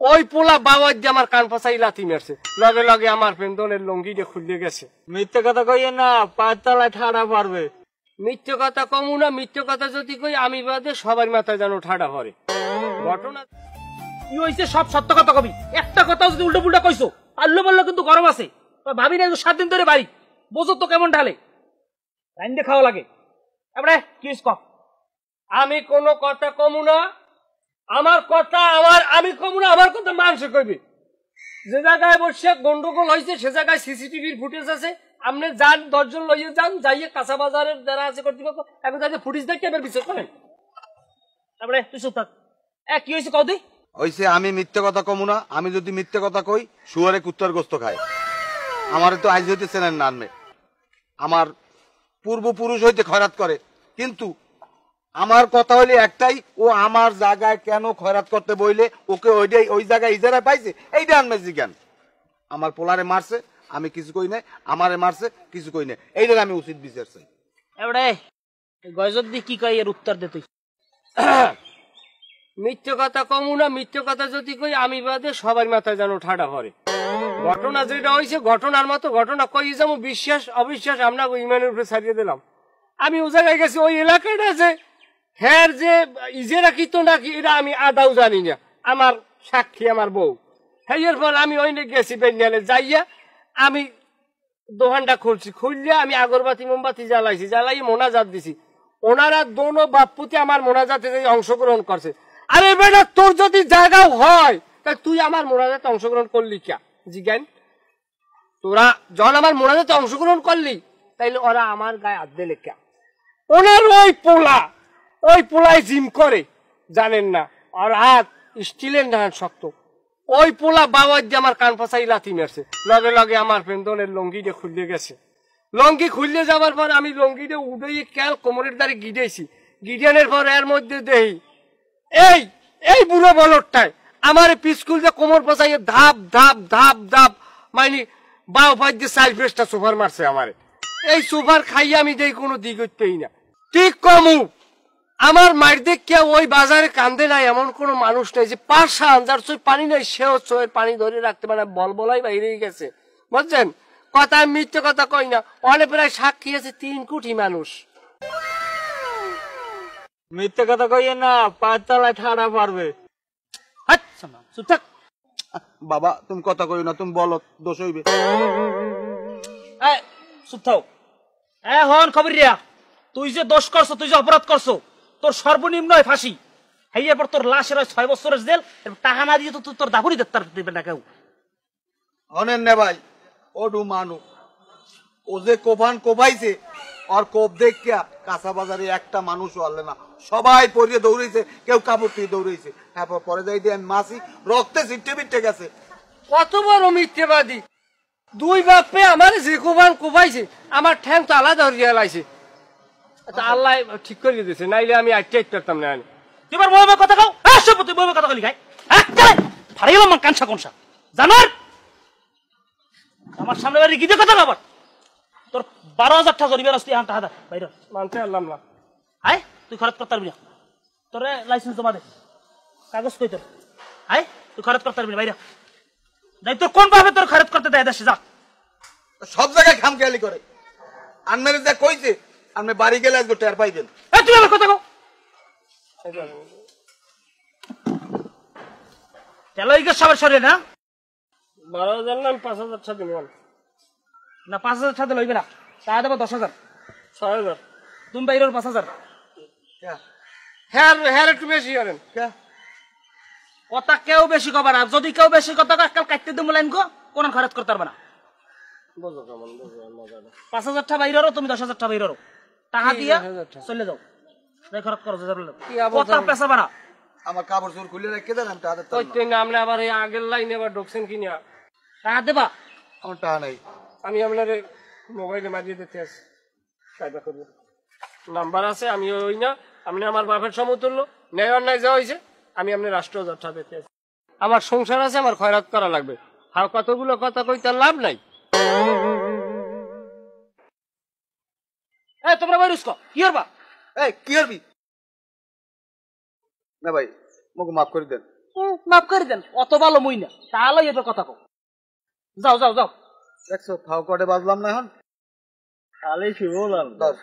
ওই পোলা বাবার দিয়ে আমার কান পাশাই লাথি মারছে, লগে লগে আমার পেন্দনের লঙ্গিটা খুলে গেছে। মিথ্যে কথা কইয়ে না, পাঁচতলায় ঠাড়া পারবে। মিথ্যে কথা কমু না, মিথ্যে কথা যদি কই আমি বাদে সবার মাথায় যেন ঠাডা পড়ে। ঘটনা কি হয়েছে সব সত্য কথা কবি, একটা কথা যদি উল্টো পুল্টা কইছো পারলো বললো কিন্তু গরম আছে। ভাবি না 7 দিন ধরে বাড়ি, বোঝো তো কেমন ঢালে, টাইম দিয়ে খাওয়া লাগে। এবারে কি আমি কোনো কথা কমু না, আমার কথা আমি কমু না, আমার কথা মানুষে কইবে। যে জায়গায় বসে গন্ডগোল হয়েছে সে জায়গায় সিসিটিভির ফুটেজ আছে, আপনি যান 10 জন লইয়ে যান, যাইয়ে কাঁচা বাজারের যারা আছে কর্তৃপক্ষ এখন তাদের ফুটেজ দেখে এবার বিচার করেন। তারপরে তুই চুপ থাক। কি হয়েছে কদি হইছে আমি মিথ্যে কথা কমু না, আমি যদি মিথ্যে কথা কই শুয়ারে কুত্তার গোস্ত খায়। আমার তো আইজ হইতে চেনেন না, আমার পূর্বপুরুষ হইতে খয়রাত করে, কিন্তু আমার কথা হইলে একটাই, ও আমার জায়গায় কেন খয়রাত করতে বইলে ওকে ওইটাই ওই জায়গায় ইজারা পাইছে, এইটা আনবে জিজ্ঞান। আমার পোলারে মারছে আমি কিছু কই নাই, আমারে মারছে কিছু কই নাই, এইটার আমি উচিত বিচার চাই। এবারে গজব দি কি কই এর উত্তর দে তুই। মিথ্যে কথা কমু না, মিথ্যে কথা যদি কই আমি বাদে সবার মাথায় যেন ঠাডা পড়ে। ঘটনা যেটা হয়েছে ঘটনার মতো ঘটনা কই যাবো, বিশ্বাস অবিশ্বাস আমরা ইমানের উপরে ছাড়িয়ে দিলাম। আমি ও জায়গায় গেছি, ওই এলাকাটা যে হ্যাঁ যে ইজেরা কি তো নাকি এটা আমি আদাও জানি না, আমার সাক্ষী আমার বউ। হ্যাঁ এর ফল আমি ওই গেছি বেনিয়ালে যাইয়া আমি দোকানটা খুললে আমি আগরবাতি মোমবাতি জ্বালাইছি, জ্বালাই মোনাজাত দিছি। ওনারা দোনো বাপুতি আমার মোনাজাতে অংশগ্রহণ করছে। আরে বেটা তোর যদি জায়গা হয় তা তুই আমার মোনাজাতে অংশগ্রহণ করলি কে জিজ্ঞান? তোরা যখন আমার মোনাজাতে অংশগ্রহণ করলি তাইলে ওরা আমার গায়ে হাত দিলে কে? ওনার ওই পোলায় জিম করে জানেন না, আর হাত স্টিলের না শক্ত। ওই পোলা বাবার দিয়ে আমার কান পাশাই লাথি মারছে, লগে লগে আমার পেন্দনের লঙ্গিটা খুলে গেছে। লঙ্গি খুললে যাবার পর আমি লঙ্গিটা উড়ে ক্যাল কোমরের দ্বারে গিডেছি, গিডিয়ানের পর এর মধ্যে দেই এই বুড়ো বলটায় আমার পিস্কুল যে কোমর পচাইয়ে ধাপ ধাপ ধাপ ধাপ মানে বাউ পাই দিয়ে 4-5টা সোফার মারছে আমারে। এই সোফার খাইয়ে আমি দেই কোনো দিক হইতেই না। ঠিক কমু আমার মার দেখে ওই বাজারে কান্দে নাই এমন কোন মানুষ নেই যে পাশা যার চোখ পানি নাই সেও চোখের পানি ধরে রাখতে পারে, বলাই বাইরেই গেছে বুঝছেন। কথা মিথ্যে কথা কই না, অনেক প্রায় সাক্ষী আছে 3 কোটি মানুষ। মিথ্যে কথা কইয়ে না, পাঁচতলায় ঠাড়া পারবে। চুপ থাক বাবা তুমি কথা কই না, তুমি বলো দোষ হইবে। চুপ থাও। হন খবর রিয়া, তুই যে দোষ করছো, তুই যে অপরাধ করছো, তোর সর্বনিম্ন ফাঁসি। হেয়ার পর তোর লাশের 6 বছরের জেল, টাকা না দিয়ে তো তোর দাফুরি দেবে না কেউ। অনেন নে ভাই ওডু মানু ও যে কোভান কোভাইছে আর কোপ দেখিয়া কাঁচা বাজারে একটা মানুষ আনলে না, সবাই পরিয়ে দৌড়েছে, কেউ কাপড় দিয়ে দৌড়েছে। তারপর পরে যাই দিয়ে মাসি রক্তে ছিটে বিটে গেছে। কত বড় মিথ্যেবাদী! 2 বাপে আমার যে কোভান কোভাইছে আমার ঠ্যাং তো আলাদা হরিয়া লাইছে। আল্লাহ ঠিক করে দিয়েছে, নাইলে আমি আটকে পারতাম না। তুই এবার বই কথা খাও, তুই বই কথা বলি খাই ফাড়াই গেল আমার কানসা কনসা জানার আমার সামনে বাড়ি গিয়ে কথা আবার তোর 12,000 টাকা জরিমানা আসতে আনতে হাদা বাইরে মানতে পারলাম না। হাই তুই খরচ করতে পারবি না, তোর লাইসেন্স জমা দে, কাগজ কই তোর? হাই তুই খরচ করতে পারবি না বাইরে যাই। তোর কোন ভাবে তোর খরচ করতে দেয় দেশে যা, সব জায়গায় খামখেয়ালি করে। আনমেরে যা কইছে আপনি বাড়ি গেলে আজকে টের পাইবেন। তুই আমার কথা কও চলো এই সবার সরে না 12,000 না 5,000 টাকা দিন না 5,000 টাকা লইবে না, টাকা দেবো 10,000 6,000 তুমি বাইরের 5,000। হ্যাঁ একটু বেশি করেন। কথা কেউ বেশি কবার না, যদি কেউ বেশি কথা কাল কাটতে দিব লাইন গো কোন খরচ করতে পারবে না। বুঝো কেমন বুঝো মজা। 5,000 টাকা বাইরেরও, তুমি 10,000 টাকা বাইরেরও, টাকা দিয়া চলে যাও, খরচ করো কথা পেছাবে না। আমার কাপড় চোর খুলে রেখে দেন, আমি টাকা দিতাম। আপনি আবার এই আগের লাইনে আবার ঢুকছেন কিনা? টাকা দেবা? আমার টাকা নাই, আমি আপনার মোবাইলে মারিয়ে দিতে আছি, কায়দা করবো। নাম্বার আছে, আমি ওই না আপনি আমার বাপের সমতুল্য, ন্যায় অন্যায় যা হয়েছে আমি আপনার রাষ্ট্র যাত্রা দিতে আছি। আমার সংসার আছে, আমার খয়রাত করা লাগবে। আর কতগুলো কথা কই তার লাভ নাই। তোমরা বাইরুস কি করবা? এই কি করবি না ভাই, মুখ মাফ করে দেন। মাফ করে দেন, অত ভালো মুই না, তাহলে এবার কথা কও। যাও যাও যাও। দেখছো ফাও কটে বাজলাম না এখন। খালি শুভ দশ